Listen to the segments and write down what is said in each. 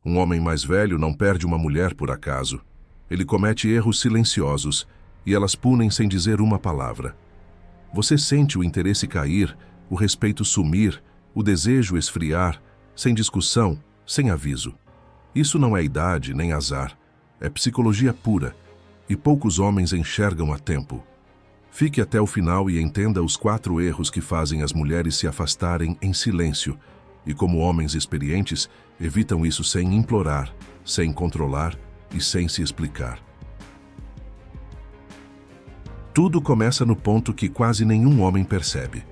Um homem mais velho não perde uma mulher por acaso. Ele comete erros silenciosos e elas punem sem dizer uma palavra. Você sente o interesse cair, o respeito sumir, o desejo esfriar, sem discussão, sem aviso. Isso não é idade nem azar, é psicologia pura, e poucos homens enxergam a tempo. Fique até o final e entenda os 4 erros que fazem as mulheres se afastarem em silêncio, e como homens experientes, evitam isso sem implorar, sem controlar e sem se explicar. Tudo começa no ponto que quase nenhum homem percebe.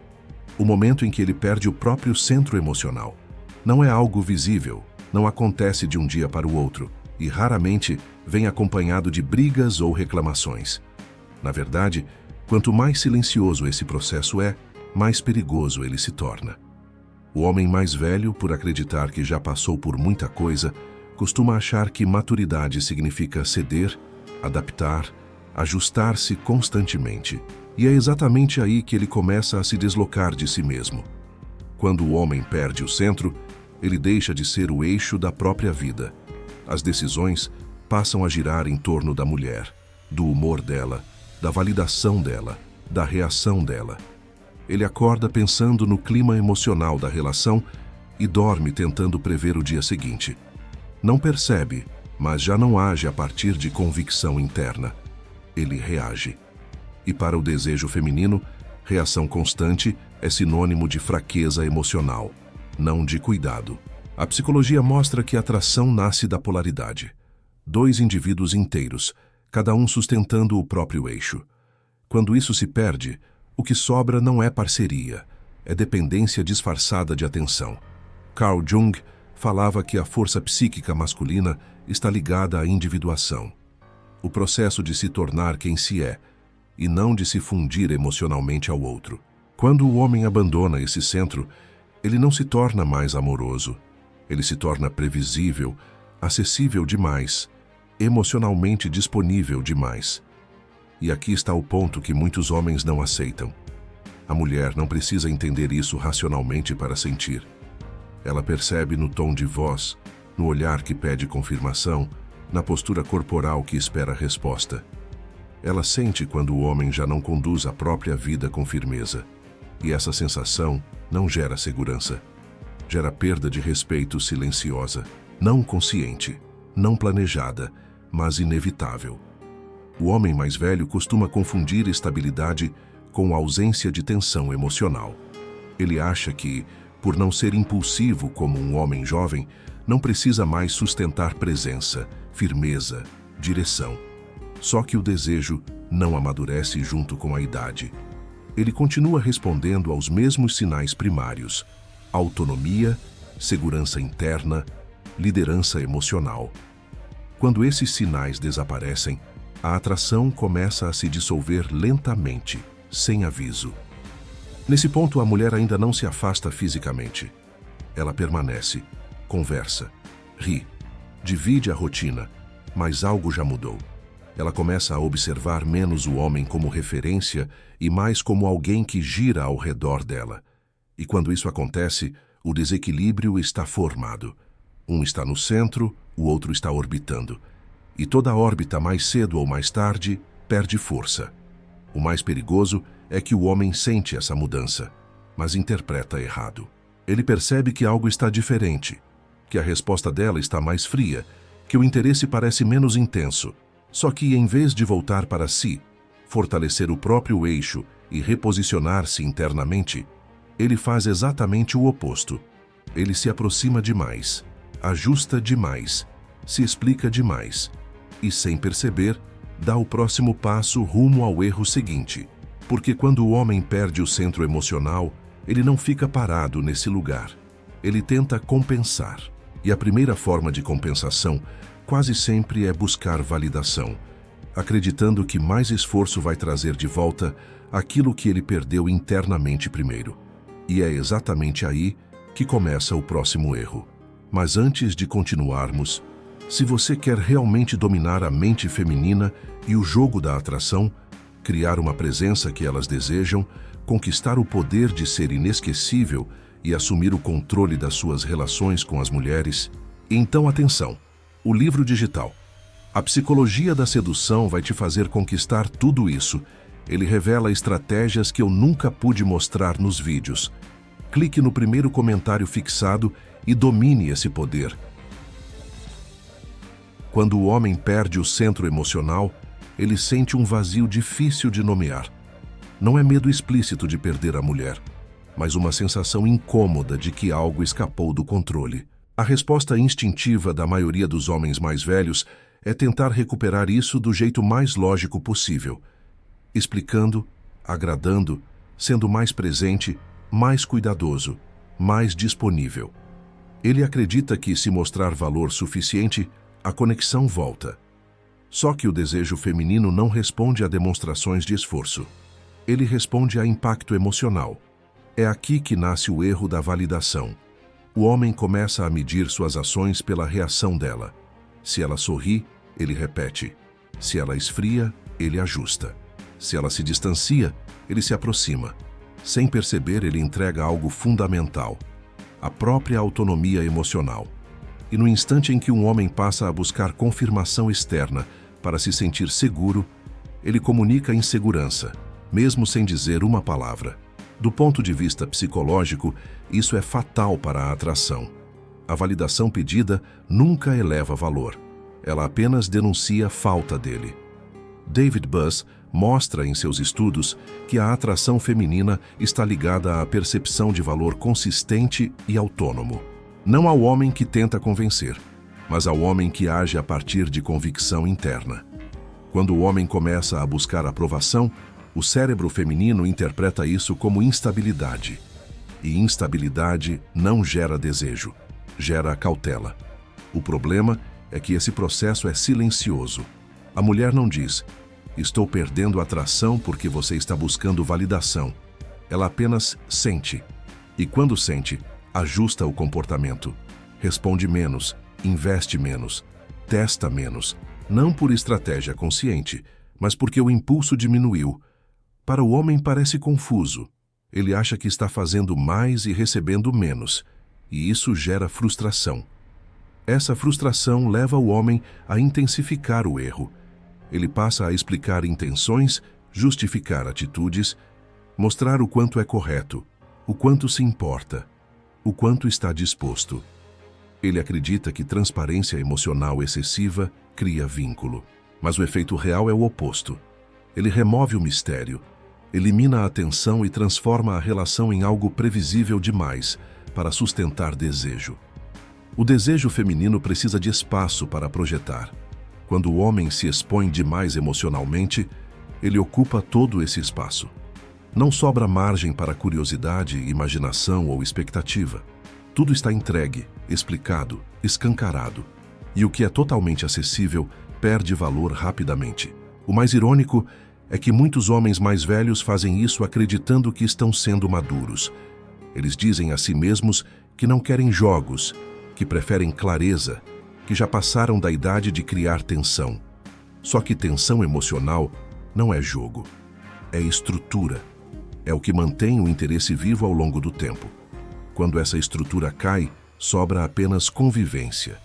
O momento em que ele perde o próprio centro emocional. Não é algo visível, não acontece de um dia para o outro, e raramente vem acompanhado de brigas ou reclamações. Na verdade, quanto mais silencioso esse processo é, mais perigoso ele se torna. O homem mais velho, por acreditar que já passou por muita coisa, costuma achar que maturidade significa ceder, adaptar, ajustar-se constantemente. E é exatamente aí que ele começa a se deslocar de si mesmo. Quando o homem perde o centro, ele deixa de ser o eixo da própria vida. As decisões passam a girar em torno da mulher, do humor dela, da validação dela, da reação dela. Ele acorda pensando no clima emocional da relação e dorme tentando prever o dia seguinte. Não percebe, mas já não age a partir de convicção interna. Ele reage. E para o desejo feminino, reação constante é sinônimo de fraqueza emocional, não de cuidado. A psicologia mostra que a atração nasce da polaridade. 2 indivíduos inteiros, cada um sustentando o próprio eixo. Quando isso se perde, o que sobra não é parceria, é dependência disfarçada de atenção. Carl Jung falava que a força psíquica masculina está ligada à individuação. O processo de se tornar quem se é, e não de se fundir emocionalmente ao outro. Quando o homem abandona esse centro, ele não se torna mais amoroso. Ele se torna previsível, acessível demais, emocionalmente disponível demais. E aqui está o ponto que muitos homens não aceitam. A mulher não precisa entender isso racionalmente para sentir. Ela percebe no tom de voz, no olhar que pede confirmação, na postura corporal que espera resposta. Ela sente quando o homem já não conduz a própria vida com firmeza. E essa sensação não gera segurança. Gera perda de respeito silenciosa, não consciente, não planejada, mas inevitável. O homem mais velho costuma confundir estabilidade com ausência de tensão emocional. Ele acha que, por não ser impulsivo como um homem jovem, não precisa mais sustentar presença, firmeza, direção. Só que o desejo não amadurece junto com a idade. Ele continua respondendo aos mesmos sinais primários: autonomia, segurança interna, liderança emocional. Quando esses sinais desaparecem, a atração começa a se dissolver lentamente, sem aviso. Nesse ponto, a mulher ainda não se afasta fisicamente. Ela permanece, conversa, ri, divide a rotina, mas algo já mudou. Ela começa a observar menos o homem como referência e mais como alguém que gira ao redor dela. E quando isso acontece, o desequilíbrio está formado. Um está no centro, o outro está orbitando. E toda órbita, mais cedo ou mais tarde, perde força. O mais perigoso é que o homem sente essa mudança, mas interpreta errado. Ele percebe que algo está diferente, que a resposta dela está mais fria, que o interesse parece menos intenso. Só que, em vez de voltar para si, fortalecer o próprio eixo e reposicionar-se internamente, ele faz exatamente o oposto. Ele se aproxima demais, ajusta demais, se explica demais e, sem perceber, dá o próximo passo rumo ao erro seguinte. Porque quando o homem perde o centro emocional, ele não fica parado nesse lugar. Ele tenta compensar. E a primeira forma de compensação quase sempre é buscar validação, acreditando que mais esforço vai trazer de volta aquilo que ele perdeu internamente primeiro. E é exatamente aí que começa o próximo erro. Mas antes de continuarmos, se você quer realmente dominar a mente feminina e o jogo da atração, criar uma presença que elas desejam, conquistar o poder de ser inesquecível e assumir o controle das suas relações com as mulheres, Então atenção, o livro digital. A psicologia da sedução vai te fazer conquistar tudo isso. Ele revela estratégias que eu nunca pude mostrar nos vídeos. Clique no primeiro comentário fixado e domine esse poder. Quando o homem perde o centro emocional, ele sente um vazio difícil de nomear. Não é medo explícito de perder a mulher, mas uma sensação incômoda de que algo escapou do controle. A resposta instintiva da maioria dos homens mais velhos é tentar recuperar isso do jeito mais lógico possível, explicando, agradando, sendo mais presente, mais cuidadoso, mais disponível. Ele acredita que, se mostrar valor suficiente, a conexão volta. Só que o desejo feminino não responde a demonstrações de esforço. Ele responde a impacto emocional. É aqui que nasce o erro da validação. O homem começa a medir suas ações pela reação dela. Se ela sorri, ele repete. Se ela esfria, ele ajusta. Se ela se distancia, ele se aproxima. Sem perceber, ele entrega algo fundamental: a própria autonomia emocional. E no instante em que um homem passa a buscar confirmação externa para se sentir seguro, ele comunica insegurança, mesmo sem dizer uma palavra. Do ponto de vista psicológico, isso é fatal para a atração. A validação pedida nunca eleva valor. Ela apenas denuncia falta dele. David Buss mostra em seus estudos que a atração feminina está ligada à percepção de valor consistente e autônomo. Não ao homem que tenta convencer, mas ao homem que age a partir de convicção interna. Quando o homem começa a buscar aprovação, o cérebro feminino interpreta isso como instabilidade. E instabilidade não gera desejo, gera cautela. O problema é que esse processo é silencioso. A mulher não diz: estou perdendo atração porque você está buscando validação. Ela apenas sente. E quando sente, ajusta o comportamento. Responde menos, investe menos, testa menos. Não por estratégia consciente, mas porque o impulso diminuiu. Para o homem parece confuso. Ele acha que está fazendo mais e recebendo menos. E isso gera frustração. Essa frustração leva o homem a intensificar o erro. Ele passa a explicar intenções, justificar atitudes, mostrar o quanto é correto, o quanto se importa, o quanto está disposto. Ele acredita que transparência emocional excessiva cria vínculo. Mas o efeito real é o oposto. Ele remove o mistério, elimina a tensão e transforma a relação em algo previsível demais para sustentar desejo. O desejo feminino precisa de espaço para projetar. Quando o homem se expõe demais emocionalmente, ele ocupa todo esse espaço. Não sobra margem para curiosidade, imaginação ou expectativa. Tudo está entregue, explicado, escancarado. E o que é totalmente acessível perde valor rapidamente. O mais irônico é que muitos homens mais velhos fazem isso acreditando que estão sendo maduros. Eles dizem a si mesmos que não querem jogos, que preferem clareza, que já passaram da idade de criar tensão. Só que tensão emocional não é jogo, é estrutura. É o que mantém o interesse vivo ao longo do tempo. Quando essa estrutura cai, sobra apenas convivência.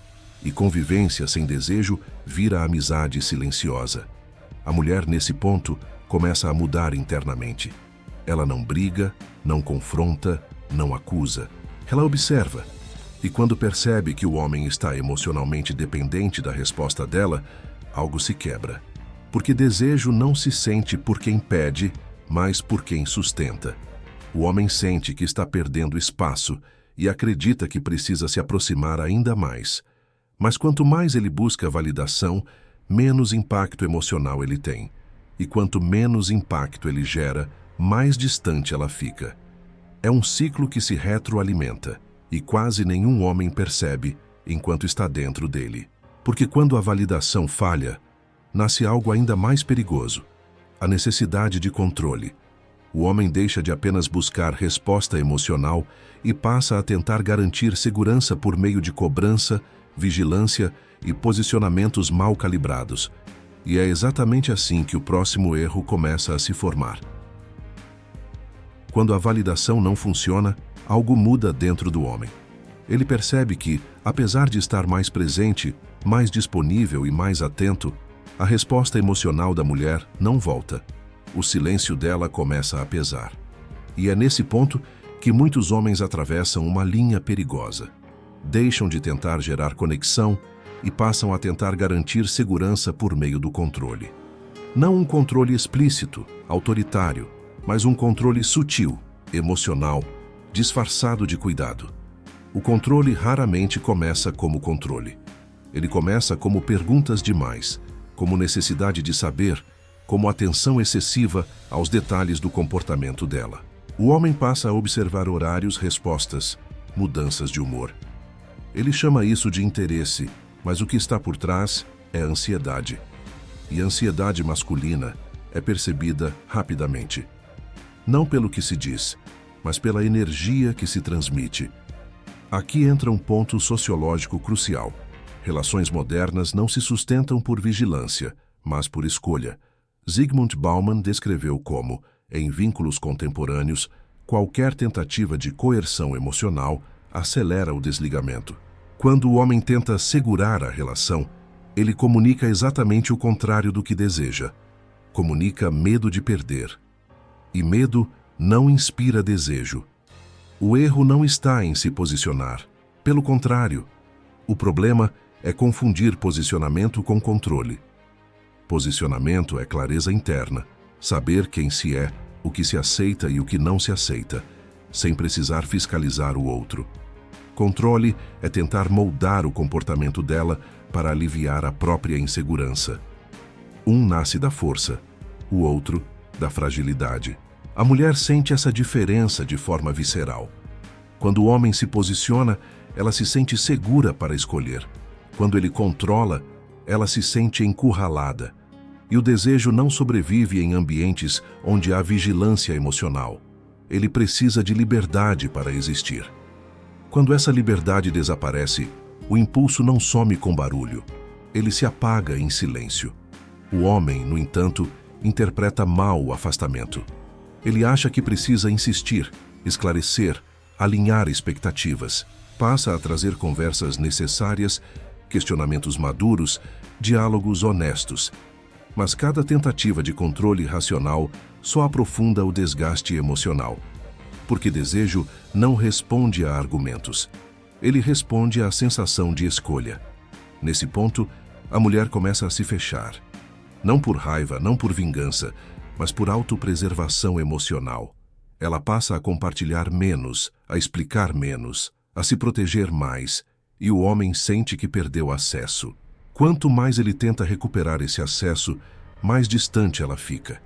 E convivência sem desejo vira amizade silenciosa. A mulher, nesse ponto, começa a mudar internamente. Ela não briga, não confronta, não acusa. Ela observa. E quando percebe que o homem está emocionalmente dependente da resposta dela, algo se quebra. Porque desejo não se sente por quem pede, mas por quem sustenta. O homem sente que está perdendo espaço e acredita que precisa se aproximar ainda mais. Mas quanto mais ele busca validação, menos impacto emocional ele tem. E quanto menos impacto ele gera, mais distante ela fica. É um ciclo que se retroalimenta e quase nenhum homem percebe enquanto está dentro dele. Porque quando a validação falha, nasce algo ainda mais perigoso: a necessidade de controle. O homem deixa de apenas buscar resposta emocional e passa a tentar garantir segurança por meio de cobrança, vigilância e posicionamentos mal calibrados. E é exatamente assim que o próximo erro começa a se formar. Quando a validação não funciona, algo muda dentro do homem. Ele percebe que, apesar de estar mais presente, mais disponível e mais atento, a resposta emocional da mulher não volta. O silêncio dela começa a pesar. E é nesse ponto que muitos homens atravessam uma linha perigosa. Deixam de tentar gerar conexão e passam a tentar garantir segurança por meio do controle. Não um controle explícito, autoritário, mas um controle sutil, emocional, disfarçado de cuidado. O controle raramente começa como controle. Ele começa como perguntas demais, como necessidade de saber, como atenção excessiva aos detalhes do comportamento dela. O homem passa a observar horários, respostas, mudanças de humor. Ele chama isso de interesse, mas o que está por trás é ansiedade. E a ansiedade masculina é percebida rapidamente. Não pelo que se diz, mas pela energia que se transmite. Aqui entra um ponto sociológico crucial. Relações modernas não se sustentam por vigilância, mas por escolha. Zygmunt Bauman descreveu como, em vínculos contemporâneos, qualquer tentativa de coerção emocional acelera o desligamento. Quando o homem tenta segurar a relação, ele comunica exatamente o contrário do que deseja. Comunica medo de perder. E medo não inspira desejo. O erro não está em se posicionar. Pelo contrário, o problema é confundir posicionamento com controle. Posicionamento é clareza interna, saber quem se é, o que se aceita e o que não se aceita, sem precisar fiscalizar o outro. Controle é tentar moldar o comportamento dela para aliviar a própria insegurança. Um nasce da força, o outro da fragilidade. A mulher sente essa diferença de forma visceral. Quando o homem se posiciona, ela se sente segura para escolher. Quando ele controla, ela se sente encurralada. E o desejo não sobrevive em ambientes onde há vigilância emocional. Ele precisa de liberdade para existir. Quando essa liberdade desaparece, o impulso não some com barulho. Ele se apaga em silêncio. O homem, no entanto, interpreta mal o afastamento. Ele acha que precisa insistir, esclarecer, alinhar expectativas. Passa a trazer conversas necessárias, questionamentos maduros, diálogos honestos. Mas cada tentativa de controle racional só aprofunda o desgaste emocional. Porque desejo não responde a argumentos. Ele responde à sensação de escolha. Nesse ponto, a mulher começa a se fechar. Não por raiva, não por vingança, mas por autopreservação emocional. Ela passa a compartilhar menos, a explicar menos, a se proteger mais, e o homem sente que perdeu acesso. Quanto mais ele tenta recuperar esse acesso, mais distante ela fica.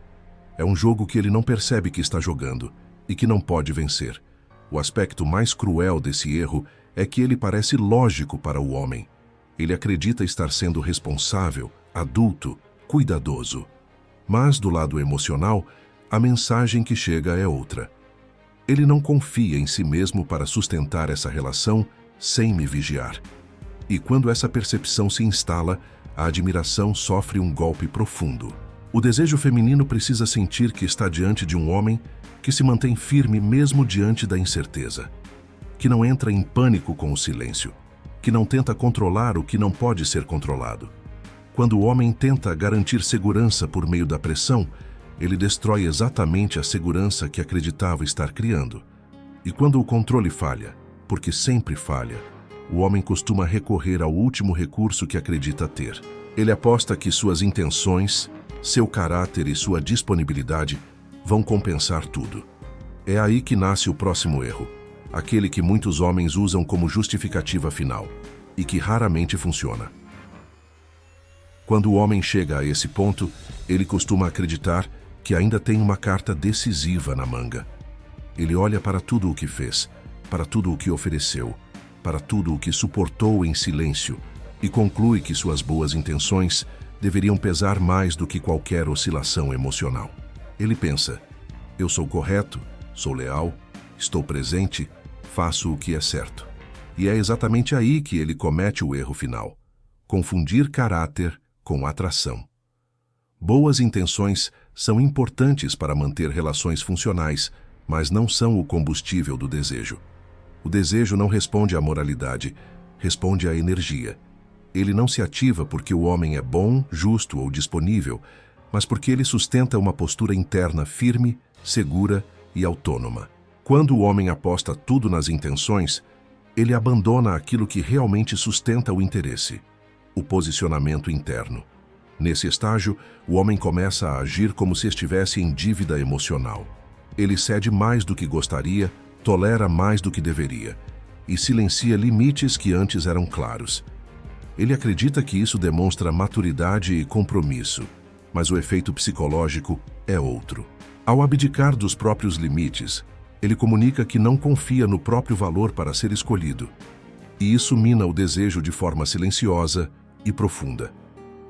É um jogo que ele não percebe que está jogando e que não pode vencer. O aspecto mais cruel desse erro é que ele parece lógico para o homem. Ele acredita estar sendo responsável, adulto, cuidadoso. Mas, do lado emocional, a mensagem que chega é outra. Ele não confia em si mesmo para sustentar essa relação sem me vigiar. E quando essa percepção se instala, a admiração sofre um golpe profundo. O desejo feminino precisa sentir que está diante de um homem que se mantém firme mesmo diante da incerteza, que não entra em pânico com o silêncio, que não tenta controlar o que não pode ser controlado. Quando o homem tenta garantir segurança por meio da pressão, ele destrói exatamente a segurança que acreditava estar criando. E quando o controle falha, porque sempre falha, o homem costuma recorrer ao último recurso que acredita ter. Ele aposta que suas intenções, seu caráter e sua disponibilidade vão compensar tudo. É aí que nasce o próximo erro, aquele que muitos homens usam como justificativa final, e que raramente funciona. Quando o homem chega a esse ponto, ele costuma acreditar que ainda tem uma carta decisiva na manga. Ele olha para tudo o que fez, para tudo o que ofereceu, para tudo o que suportou em silêncio e conclui que suas boas intenções deveriam pesar mais do que qualquer oscilação emocional. Ele pensa: eu sou correto, sou leal, estou presente, faço o que é certo. E é exatamente aí que ele comete o erro final: confundir caráter com atração. Boas intenções são importantes para manter relações funcionais, mas não são o combustível do desejo. O desejo não responde à moralidade, responde à energia. Ele não se ativa porque o homem é bom, justo ou disponível, mas porque ele sustenta uma postura interna firme, segura e autônoma. Quando o homem aposta tudo nas intenções, ele abandona aquilo que realmente sustenta o interesse, o posicionamento interno. Nesse estágio, o homem começa a agir como se estivesse em dívida emocional. Ele cede mais do que gostaria, tolera mais do que deveria e silencia limites que antes eram claros. Ele acredita que isso demonstra maturidade e compromisso, mas o efeito psicológico é outro. Ao abdicar dos próprios limites, ele comunica que não confia no próprio valor para ser escolhido. E isso mina o desejo de forma silenciosa e profunda.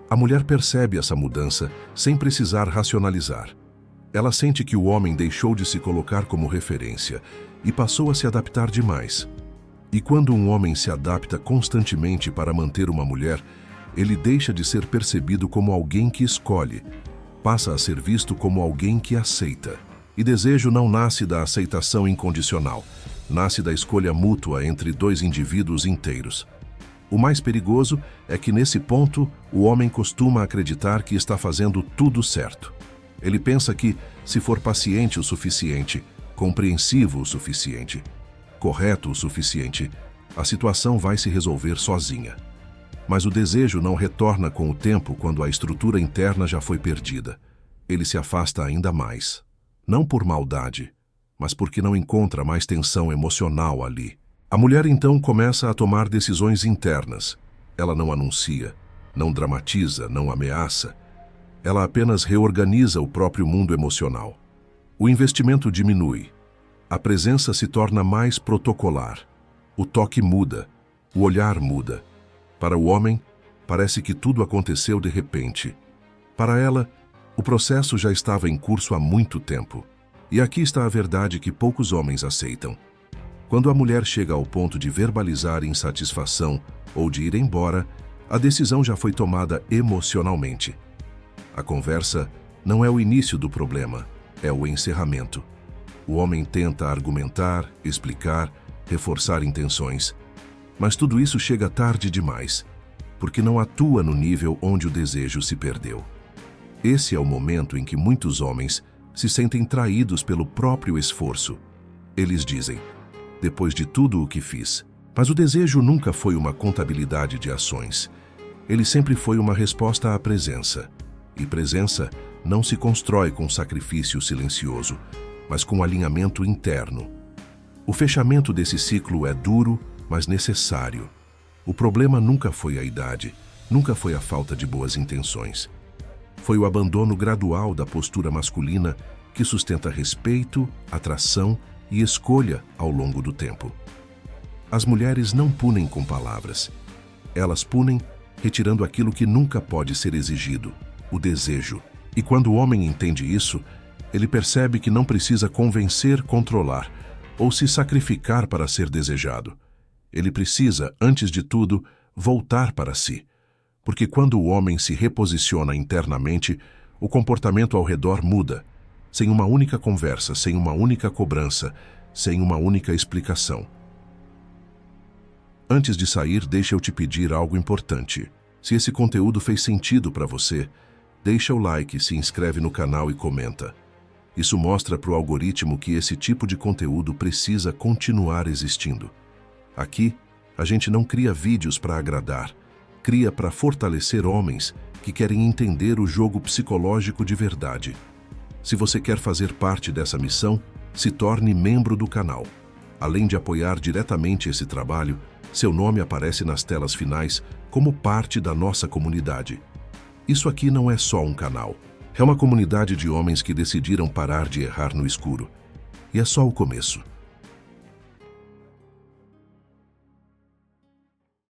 A mulher percebe essa mudança sem precisar racionalizar. Ela sente que o homem deixou de se colocar como referência e passou a se adaptar demais. E quando um homem se adapta constantemente para manter uma mulher, ele deixa de ser percebido como alguém que escolhe, passa a ser visto como alguém que aceita. E desejo não nasce da aceitação incondicional, nasce da escolha mútua entre dois indivíduos inteiros. O mais perigoso é que, nesse ponto, o homem costuma acreditar que está fazendo tudo certo. Ele pensa que, se for paciente o suficiente, compreensivo o suficiente, correto o suficiente, a situação vai se resolver sozinha. Mas o desejo não retorna com o tempo quando a estrutura interna já foi perdida. Ele se afasta ainda mais. Não por maldade, mas porque não encontra mais tensão emocional ali. A mulher então começa a tomar decisões internas. Ela não anuncia, não dramatiza, não ameaça. Ela apenas reorganiza o próprio mundo emocional. O investimento diminui. A presença se torna mais protocolar. O toque muda, o olhar muda. Para o homem, parece que tudo aconteceu de repente. Para ela, o processo já estava em curso há muito tempo. E aqui está a verdade que poucos homens aceitam. Quando a mulher chega ao ponto de verbalizar insatisfação ou de ir embora, a decisão já foi tomada emocionalmente. A conversa não é o início do problema, é o encerramento. O homem tenta argumentar, explicar, reforçar intenções. Mas tudo isso chega tarde demais, porque não atua no nível onde o desejo se perdeu. Esse é o momento em que muitos homens se sentem traídos pelo próprio esforço. Eles dizem, depois de tudo o que fiz, mas o desejo nunca foi uma contabilidade de ações. Ele sempre foi uma resposta à presença. E presença não se constrói com sacrifício silencioso, mas com alinhamento interno. O fechamento desse ciclo é duro, mas necessário. O problema nunca foi a idade, nunca foi a falta de boas intenções. Foi o abandono gradual da postura masculina que sustenta respeito, atração e escolha ao longo do tempo. As mulheres não punem com palavras. Elas punem retirando aquilo que nunca pode ser exigido, o desejo. E quando o homem entende isso, ele percebe que não precisa convencer, controlar ou se sacrificar para ser desejado. Ele precisa, antes de tudo, voltar para si. Porque quando o homem se reposiciona internamente, o comportamento ao redor muda, sem uma única conversa, sem uma única cobrança, sem uma única explicação. Antes de sair, deixa eu te pedir algo importante. Se esse conteúdo fez sentido para você, deixa o like, se inscreve no canal e comenta. Isso mostra para o algoritmo que esse tipo de conteúdo precisa continuar existindo. Aqui, a gente não cria vídeos para agradar, cria para fortalecer homens que querem entender o jogo psicológico de verdade. Se você quer fazer parte dessa missão, se torne membro do canal. Além de apoiar diretamente esse trabalho, seu nome aparece nas telas finais como parte da nossa comunidade. Isso aqui não é só um canal. É uma comunidade de homens que decidiram parar de errar no escuro. E é só o começo.